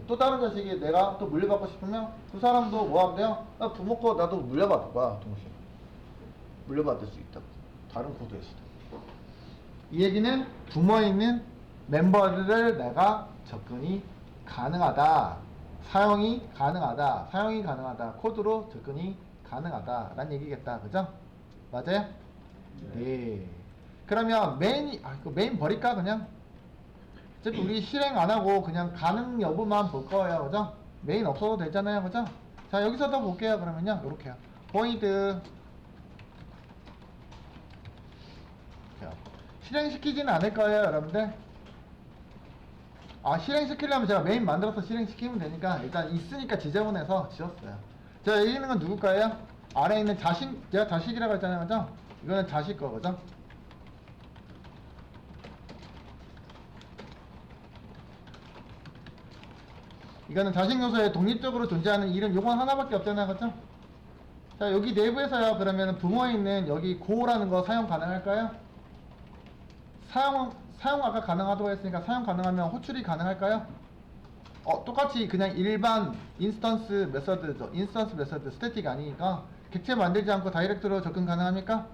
또 다른 자식이 내가 또 물려받고 싶으면 그 사람도 뭐 하면 돼요? 부모 거 나도 물려받을 거야, 동시에. 물려받을 수 있다. 다른 코드에서도. 이 얘기는 부모에 있는 멤버들을 내가 접근이 가능하다. 사용이 가능하다. 코드로 접근이 가능하다. 라는 얘기겠다. 그죠? 맞아요? 네. 그러면 메인 버릴까, 그냥? 어차피 우리 실행 안 하고 그냥 가능 여부만 볼 거예요. 그죠? 메인 없어도 되잖아요. 그죠? 자, 여기서도 볼게요. 그러면요. 요렇게요. 보이드. 실행시키지는 않을 거예요, 여러분들. 실행시키려면 제가 메인 만들어서 실행시키면 되니까 일단 있으니까 지저분해서 지웠어요. 자, 여기 있는 건 누구 거예요? 아래에 있는 제가 자식이라고 했잖아요, 그죠? 이거는 자식 거, 그죠? 이거는 자식 요소에 독립적으로 존재하는 이름, 요건 하나밖에 없잖아요, 그죠? 자, 여기 내부에서요, 그러면 부모에 있는 여기 고라는 거 사용 가능할까요? 사용 아까 가능하다고 했으니까 사용 가능하면 호출이 가능할까요? 똑같이 그냥 일반 인스턴스 메서드죠. 인스턴스 메서드 스태틱 아니니까 객체 만들지 않고 다이렉트로 접근 가능합니까?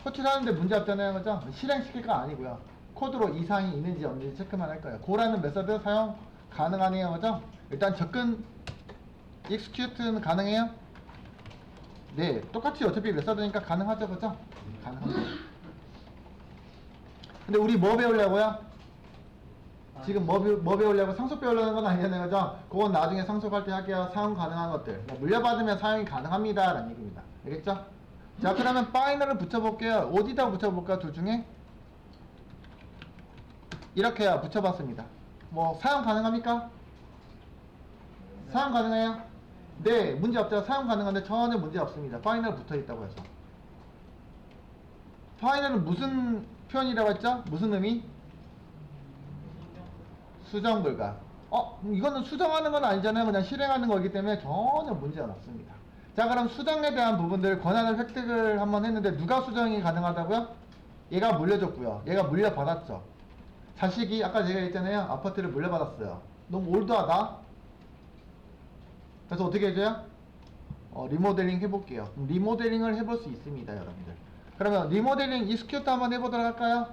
호출하는데 문제 없잖아요, 그죠? 실행시킬 거 아니고요. 코드로 이상이 있는지 없는지 체크만 할 거예요. 고라는 메서드 사용 가능하네요, 그죠? 일단 접근 execute는 가능해요? 네, 똑같이 어차피 메서드니까 가능하죠, 그죠? 가능합니다. 근데 우리 뭐 배우려고요? 지금 뭐 배우려고? 상속 배우려는 건 아니잖아요, 그죠? 그건 나중에 상속할 때 할게요. 사용 가능한 것들. 물려받으면 사용이 가능합니다 라는 얘기입니다. 알겠죠? 자, 그러면 파이널을 붙여볼게요. 어디다 붙여볼까요? 둘 중에? 이렇게요, 붙여봤습니다. 뭐 사용 가능합니까? 사용 가능해요? 네, 문제 없죠. 사용 가능한데 전혀 문제 없습니다. 파이널 붙어있다고 해서. 파이널은 무슨 표현이라고 했죠? 무슨 의미? 수정 불가. 이거는 수정하는 건 아니잖아요. 그냥 실행하는 거기 때문에 전혀 문제는 없습니다. 자, 그럼 수정에 대한 부분들 권한을 획득을 한번 했는데 누가 수정이 가능하다고요? 얘가 물려줬고요. 얘가 물려받았죠. 자식이 아까 제가 했잖아요. 아파트를 물려받았어요. 너무 올드하다. 그래서 어떻게 해줘요? 리모델링 해볼게요. 리모델링을 해볼 수 있습니다, 여러분들. 그러면 리모델링 이스큐트 한번 해보도록 할까요?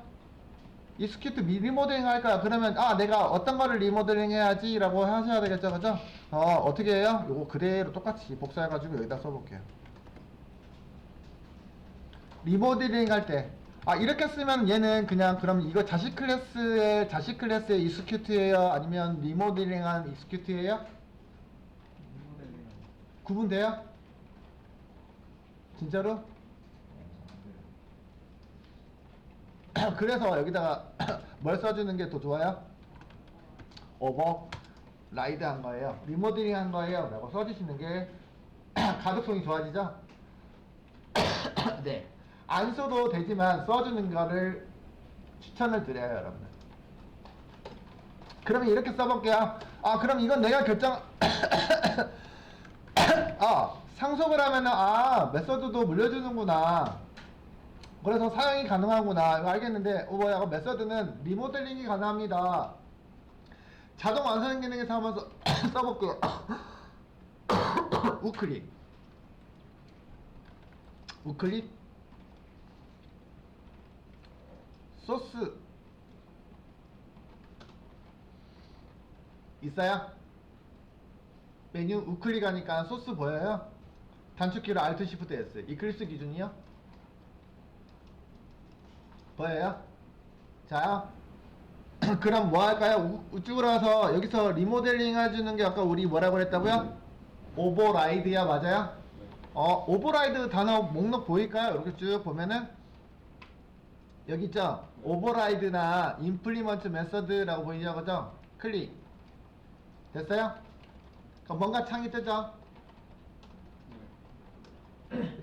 이스큐트 리모델링 할까요? 그러면 내가 어떤 거를 리모델링 해야지 라고 하셔야 되겠죠, 그죠? 어떻게 해요? 요거 그대로 똑같이 복사해가지고 여기다 써볼게요. 리모델링 할 때 이렇게 쓰면 얘는 그냥 그럼 이거 자식 클래스의 이스큐트예요? 아니면 리모델링한 이스큐트예요? 구분돼요? 진짜로? 그래서 여기다가 뭘 써주는 게 더 좋아요? 오버 라이드 한 거예요. 리모델링 한 거예요. 라고 써주시는 게 가독성이 좋아지죠? 네. 안 써도 되지만 써주는 거를 추천을 드려요, 여러분들. 그러면 이렇게 써볼게요. 그럼 이건 내가 결정, 상속을 하면은, 메서드도 물려주는구나. 그래서 사용이 가능하구나. 이거 알겠는데, 뭐야, 메서드는 리모델링이 가능합니다. 자동 완성 기능에서 한번 써볼게요. 우클릭 소스 있어요? 메뉴 우클릭 하니까 소스 보여요? 단축키로 Alt Shift S 이클립스 기준이요? 보여요? 자요? 그럼 뭐 할까요? 우측으로 와서 여기서 리모델링 해주는 게 아까 우리 뭐라고 했다고요? 오버라이드야, 맞아요? 오버라이드 단어 목록 보일까요? 이렇게 쭉 보면은 여기 있죠? 오버라이드나 임플리먼트 메서드라고 보이죠? 그죠? 클릭 됐어요? 그럼 뭔가 창이 뜨죠?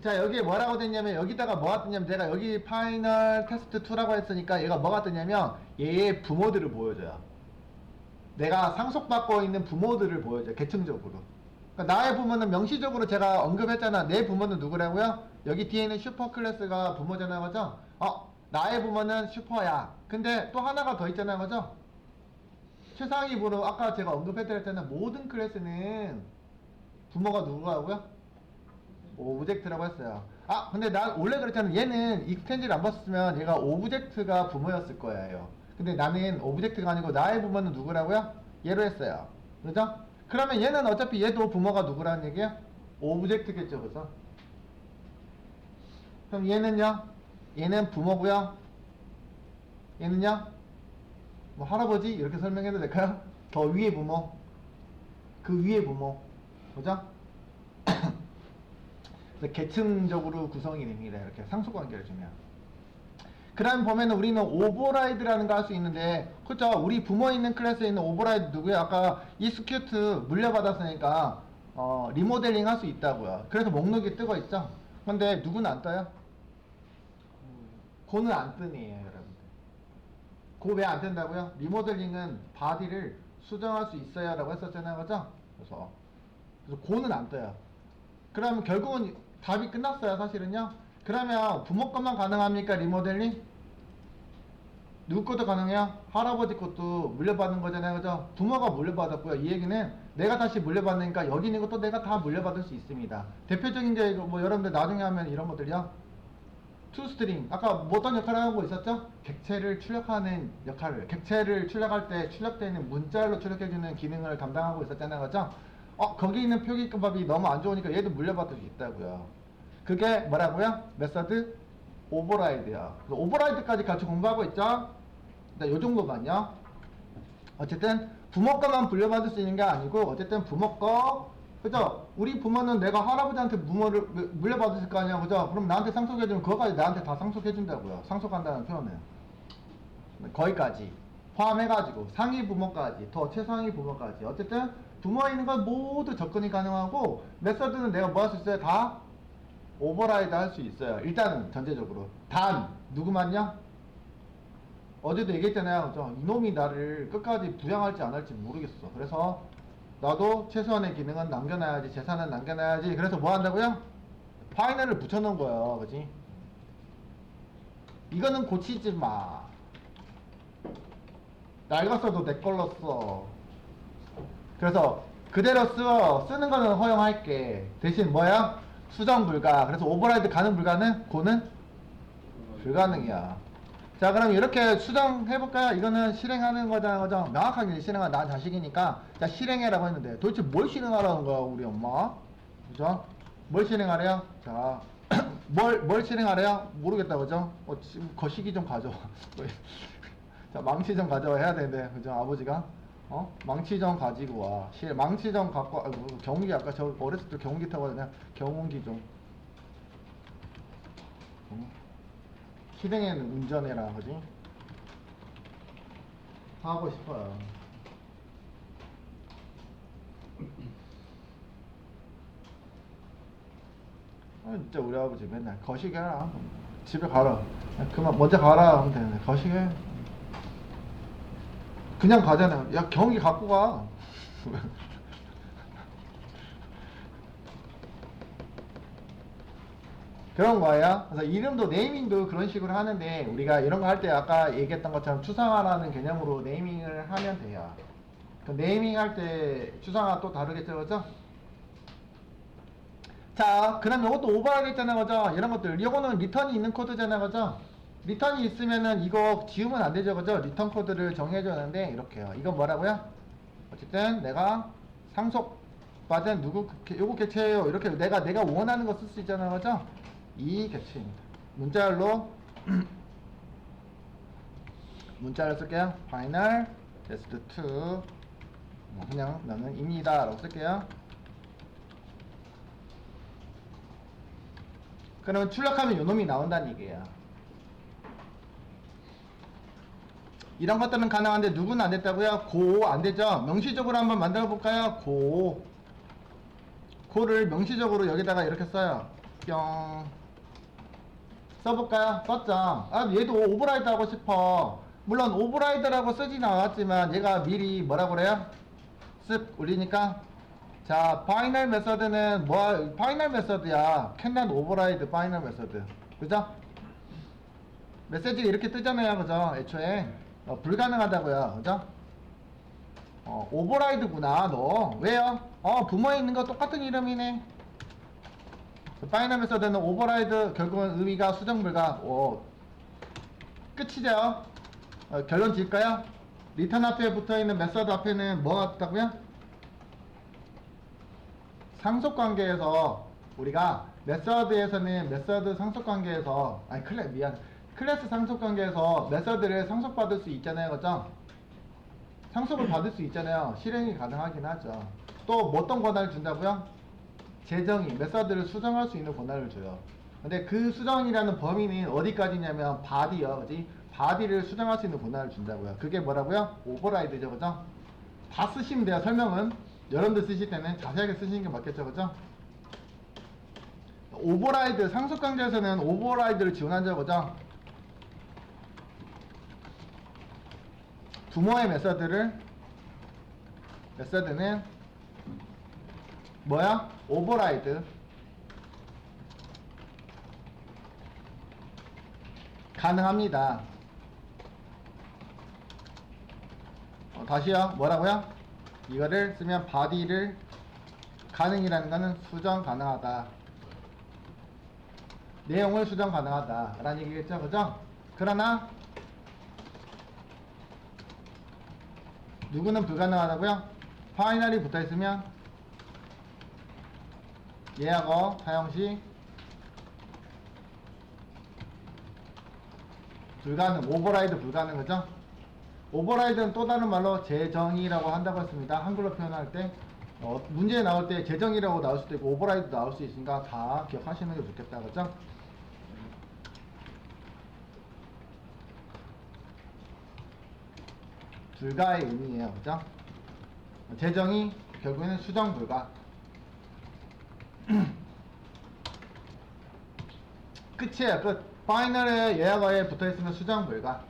자, 여기에 뭐라고 됐냐면 여기다가 뭐가 뜨냐면 제가 여기 파이널 테스트 2라고 했으니까 얘가 뭐가 뜨냐면 얘의 부모들을 보여줘요. 내가 상속받고 있는 부모들을 보여줘요. 계층적으로. 그러니까 나의 부모는 명시적으로 제가 언급했잖아. 내 부모는 누구라고요? 여기 뒤에 있는 슈퍼 클래스가 부모잖아요, 그죠? 나의 부모는 슈퍼야. 근데 또 하나가 더 있잖아요, 그죠? 최상위 부모, 아까 제가 언급해드렸잖아요. 모든 클래스는 부모가 누구라고요? 오브젝트라고 했어요. 근데 난 원래 그랬잖아. 얘는 익스텐지를 안 봤으면 얘가 오브젝트가 부모였을 거예요. 근데 나는 오브젝트가 아니고 나의 부모는 누구라고요? 얘로 했어요. 그죠? 그러면 얘는 어차피 얘도 부모가 누구라는 얘기야? 오브젝트겠죠, 그죠? 그럼 얘는요? 얘는 부모고요. 얘는요? 뭐 할아버지 이렇게 설명해도 될까요? 더 위의 부모, 그 위의 부모, 그죠? 계층적으로 구성이 됩니다. 이렇게 상속관계를 주면. 그 다음 보면은 우리는 오버라이드라는 거 할 수 있는데, 그쵸? 우리 부모 있는 클래스에 있는 오버라이드 누구야? 아까 이스큐트 물려받았으니까 리모델링 할 수 있다고요. 그래서 목록이 뜨고 있죠? 근데 누구는 안 떠요? 고는 안 뜨네요, 여러분들. 고 왜 안 뜬다고요? 리모델링은 바디를 수정할 수 있어야 라고 했었잖아요, 그죠? 그래서 고는 안 떠요. 그러면 결국은 답이 끝났어요, 사실은요. 그러면 부모 것만 가능합니까, 리모델링? 누구 것도 가능해요? 할아버지 것도 물려받는 거잖아요, 그죠? 부모가 물려받았고요. 이 얘기는 내가 다시 물려받으니까 여기 있는 것도 내가 다 물려받을 수 있습니다. 대표적인 게 뭐 여러분들 나중에 하면 이런 것들이요. 투스트링, 아까 뭐 어떤 역할을 하고 있었죠? 객체를 출력하는 역할을, 객체를 출력할 때 출력되는 문자열로 출력해주는 기능을 담당하고 있었잖아요, 그죠? 거기 있는 표기법이 너무 안 좋으니까 얘도 물려받을 수 있다고요. 그게 뭐라고요? 메서드 오버라이드야. 오버라이드까지 같이 공부하고 있죠? 요 정도만요. 어쨌든 부모 거만 물려받을 수 있는 게 아니고 어쨌든 부모 거 그죠? 우리 부모는 내가 할아버지한테 물려받을 거 아니야 그죠? 그럼 나한테 상속해주면 그거까지 나한테 다 상속해준다고요. 상속한다는 표현은 거기까지 포함해가지고 상위 부모까지 더 최상위 부모까지 어쨌든 부모에 있는 건 모두 접근이 가능하고 메서드는 내가 뭐 할 수 있어요? 다 오버라이드 할 수 있어요. 일단은 전제적으로 단 누구만요? 어제도 얘기했잖아요. 그죠? 이놈이 나를 끝까지 부양할지 안 할지 모르겠어. 그래서 나도 최소한의 기능은 남겨놔야지, 재산은 남겨놔야지. 그래서 뭐 한다고요? 파이널을 붙여놓은 거예요. 그지? 이거는 고치지 마. 낡았어도 내 걸로 써. 그래서 그대로 쓰는 거는 허용할게. 대신 뭐야? 수정 불가. 그래서 오버라이드 가능 불가능? 고는 불가능이야. 자, 그럼 이렇게 수정해볼까요? 이거는 실행하는 거잖아, 그죠? 명확하게 실행한 나 자식이니까. 자, 실행해라고 했는데. 도대체 뭘 실행하라는 거야, 우리 엄마? 그죠? 뭘 실행하래요? 자, 뭘 실행하래요? 모르겠다, 그죠? 지금 거시기 좀 가져와. 자, 망치 좀 가져와 해야 되는데, 그죠? 아버지가. 망치 좀 가지고 와. 망치 좀 갖고 와. 경운기 아까 저 어렸을 때 경운기 타고 그냥 경운기 좀. 실행에는 운전해라, 그지? 하고 싶어요. 진짜 우리 아버지 맨날 거시기 해라. 집에 가라. 그만 먼저 가라 하면 되는데 거시기 해. 그냥 가잖아요. 야, 경기 갖고 가. 그런 거예요. 그래서 이름도 네이밍도 그런 식으로 하는데 우리가 이런 거 할 때 아까 얘기했던 것처럼 추상화라는 개념으로 네이밍을 하면 돼요. 그 네이밍 할 때 추상화 또 다르겠죠, 그죠? 자, 그럼 이것도 오버하겠잖아, 그죠? 이런 것들. 이거는 리턴이 있는 코드잖아, 그죠? 리턴이 있으면은 이거 지우면 안 되죠, 그죠? 리턴 코드를 정해줬는데 이렇게요. 이건 뭐라고요? 어쨌든 내가 상속받은 누구 요거 개체예요. 이렇게 내가 원하는 거 쓸 수 있잖아, 그죠? 이 개체입니다. 문자열로 문자를 쓸게요. final test 2 그냥 나는 입니다 라고 쓸게요. 그러면 출력하면 요놈이 나온다는 얘기예요. 이런 것들은 가능한데 누구는 안 됐다고요? 고 안 되죠? 명시적으로 한번 만들어 볼까요? 고를 명시적으로 여기다가 이렇게 써요. 뿅 써볼까요? 썼죠? 얘도 오버라이드 하고 싶어. 물론 오버라이드라고 쓰진 않았지만 얘가 미리 뭐라고 그래요? 쓱 올리니까 자, 파이널 메서드는 파이널 메서드야. 캔난 오버라이드 파이널 메서드. 그죠? 메시지가 이렇게 뜨잖아요. 그죠? 애초에 불가능하다고요. 그죠? 오버라이드구나 너. 왜요? 부모에 있는 거 똑같은 이름이네. 파이널 메서드는 오버라이드 결국은 의미가 수정 불가. 끝이죠. 결론 질까요? 리턴 앞에 붙어있는 메서드 앞에는 뭐가 붙다고요? 상속관계에서 우리가 메서드에서는 메서드 상속관계에서 클래스 상속관계에서 메서드를 상속받을 수 있잖아요, 그죠? 상속을 받을 수 있잖아요. 실행이 가능하긴 하죠. 또 어떤 권한을 준다고요? 재정의 메서드를 수정할 수 있는 권한을 줘요. 근데 그 수정이라는 범위는 어디까지냐면 바디요, 그지? 바디를 수정할 수 있는 권한을 준다고요. 그게 뭐라고요? 오버라이드죠, 그죠? 다 쓰시면 돼요. 설명은 여러분들 쓰실 때는 자세하게 쓰시는 게 맞겠죠, 그죠? 오버라이드 상속관계에서는 오버라이드를 지원한다고, 그죠? 부모의 메서드는 뭐야? 오버라이드 가능합니다. 다시요. 뭐라고요? 이거를 쓰면 바디를 가능이라는 거는 수정 가능하다. 내용을 수정 가능하다 라는 얘기겠죠, 그죠? 그러나 누구는 불가능하다고요? 파이널이 붙어있으면 얘하고 사용시 불가능, 오버라이드 불가능, 그죠? 오버라이드는 또 다른 말로 재정의라고 한다고 했습니다. 한글로 표현할 때 문제 나올 때 재정의라고 나올 수도 있고 오버라이드 나올 수 있으니까 다 기억하시는 게 좋겠다, 그죠? 불가의 의미예요, 그죠? 재정의 결국에는 수정 불가. 끝이에요, 끝. 파이널에 예약어에 붙어있으면 수정 불가.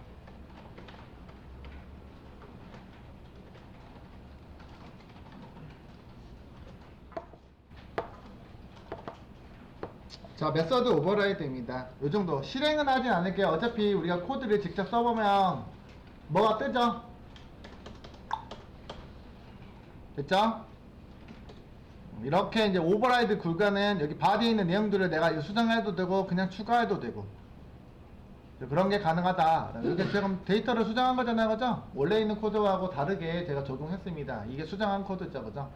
자, 메서드 오버라이드입니다. 요 정도. 실행은 하진 않을게요. 어차피 우리가 코드를 직접 써보면 뭐가 뜨죠? 됐죠? 이렇게 이제 오버라이드 굴간은 여기 바디에 있는 내용들을 내가 수정해도 되고 그냥 추가해도 되고 그런 게 가능하다. 이게 지금 데이터를 수정한 거잖아요, 그죠? 원래 있는 코드하고 다르게 제가 적용했습니다. 이게 수정한 코드죠, 그죠?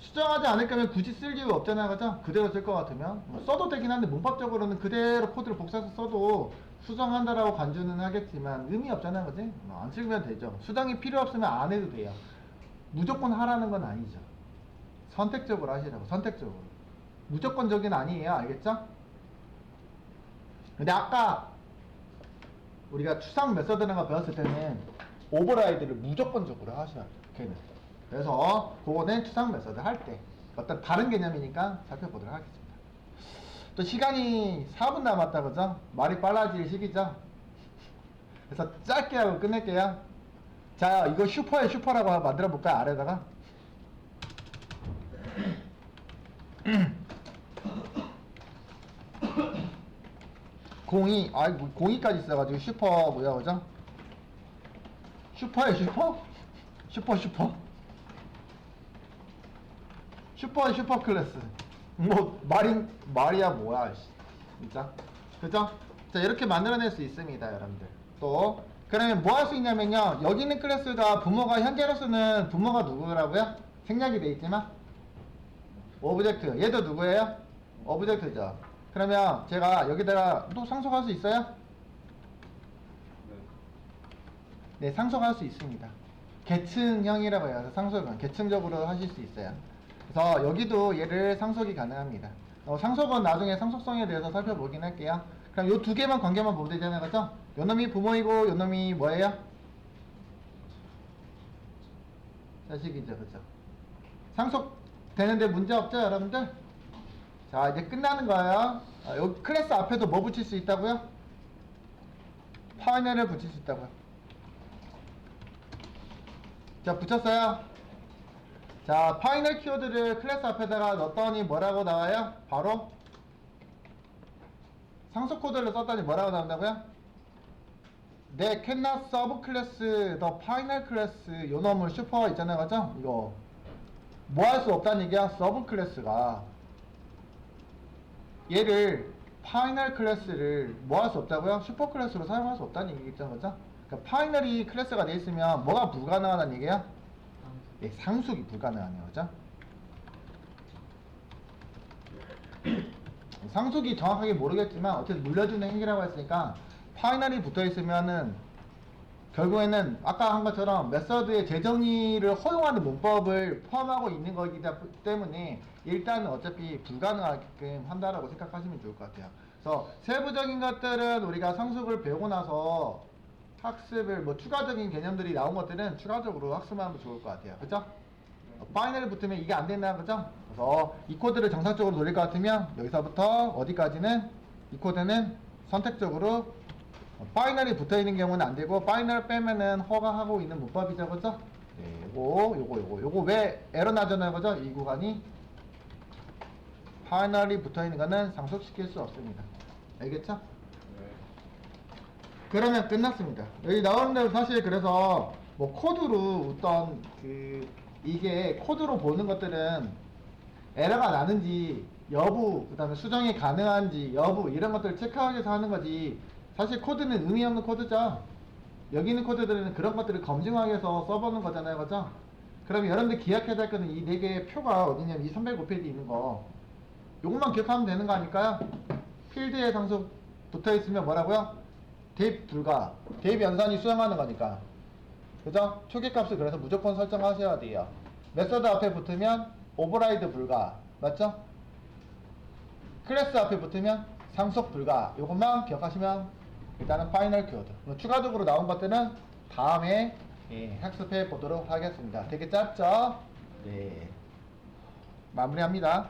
수정하지 않을 거면 굳이 쓸 이유가 없잖아요, 그죠? 그대로 쓸 것 같으면 뭐 써도 되긴 한데 문법적으로는 그대로 코드를 복사해서 써도 수정한다라고 간주는 하겠지만 의미 없잖아요, 그지? 안 쓰면 되죠. 수정이 필요 없으면 안 해도 돼요. 무조건 하라는 건 아니죠. 선택적으로 하시라고, 선택적으로. 무조건적인 아니에요, 알겠죠? 근데 아까 우리가 추상 메서드라는 거 배웠을 때는 오버라이드를 무조건적으로 하셔야 돼요, 걔는. 그래서 그거는 추상 메서드 할 때 어떤 다른 개념이니까 살펴보도록 하겠습니다. 또 시간이 4분 남았다, 그죠? 말이 빨라질 시기죠? 그래서 짧게 하고 끝낼게요. 자, 이거 슈퍼의 슈퍼라고 만들어 볼까요? 아래다가 공이, 공이까지 있어가지고 슈퍼 뭐야, 그죠? 슈퍼의 슈퍼? 슈퍼의 슈퍼 클래스. 뭐 말이야 뭐야, 진짜. 그죠? 자, 이렇게 만들어낼 수 있습니다, 여러분들. 또 그러면 뭐 할 수 있냐면요, 여기 있는 클래스가 부모가 현재로 쓰는 부모가 누구라고요? 생략이 돼 있지만 오브젝트, 얘도 누구예요? 오브젝트죠. 그러면 제가 여기다가 또 상속할 수 있어요? 네, 상속할 수 있습니다. 계층형이라고 해요. 상속은 계층적으로 하실 수 있어요. 그래서 여기도 얘를 상속이 가능합니다. 상속은 나중에 상속성에 대해서 살펴보긴 할게요. 그럼 요 두 개만 관계만 보면 되잖아요, 그죠? 요 놈이 부모이고 요 놈이 뭐예요? 자식이죠, 그죠? 상속되는데 문제 없죠, 여러분들? 자, 이제 끝나는 거예요. 여기 클래스 앞에도 뭐 붙일 수 있다고요? 파이널을 붙일 수 있다고요. 자, 붙였어요. 자, 파이널 키워드를 클래스 앞에다가 넣었더니 뭐라고 나와요? 바로 상속 코드를 썼더니 뭐라고 나온다고요? 네, cannot sub class the final class 요 놈을 슈퍼 있잖아요, 맞죠? 이거 뭐 할 수 없다는 얘기야. 서브 클래스가 얘를 파이널 클래스를 뭐 할 수 없다고요? 슈퍼 클래스로 사용할 수 없다는 얘기겠죠, 그죠? 그러니까 파이널이 클래스가 돼 있으면 뭐가 불가능하다는 얘기야? 예, 상속이 불가능하네요, 그죠? 상속이 정확하게 모르겠지만 어쨌든 물려주는 행위라고 했으니까 파이널이 붙어 있으면은 결국에는 아까 한 것처럼 메서드의 재정의를 허용하는 문법을 포함하고 있는 거기 때문에 일단은 어차피 불가능하게끔 한다라고 생각하시면 좋을 것 같아요. 그래서 세부적인 것들은 우리가 상속을 배우고 나서 학습을 뭐 추가적인 개념들이 나온 것들은 추가적으로 학습하면 좋을 것 같아요. 그죠? 파이널이 붙으면 이게 안 된다, 그죠? 그래서 이 코드를 정상적으로 돌릴 것 같으면 여기서부터 어디까지는 이 코드는 선택적으로 파이널이 붙어 있는 경우는 안 되고 파이널 빼면은 허가하고 있는 문법이죠, 그죠? 네, 요거 왜 에러 나잖아요, 그죠? 이 구간이 파이널이 붙어 있는 거는 상속시킬 수 없습니다. 알겠죠? 그러면 끝났습니다. 여기 나오는 대로 사실 그래서 뭐 코드로 어떤 이게 코드로 보는 것들은 에러가 나는지 여부, 그 다음에 수정이 가능한지 여부 이런 것들을 체크하기 위해서 하는 거지 사실 코드는 의미 없는 코드죠. 여기 있는 코드들은 그런 것들을 검증하기 위해서 써보는 거잖아요, 그죠? 그럼 여러분들 기억해야 될 거는 이 4개의 표가 어디냐면 이 305페이지 있는 거 요것만 기억하면 되는 거 아닐까요? 필드에 상속 붙어 있으면 뭐라고요? 대입 불가. 대입 연산이 수행하는 거니까. 그죠? 초기값을 그래서 무조건 설정하셔야 돼요. 메서드 앞에 붙으면 오버라이드 불가. 맞죠? 클래스 앞에 붙으면 상속 불가. 요것만 기억하시면 일단은 파이널 키워드. 추가적으로 나온 것들은 다음에 학습해 보도록 하겠습니다. 되게 짧죠? 네. 마무리합니다.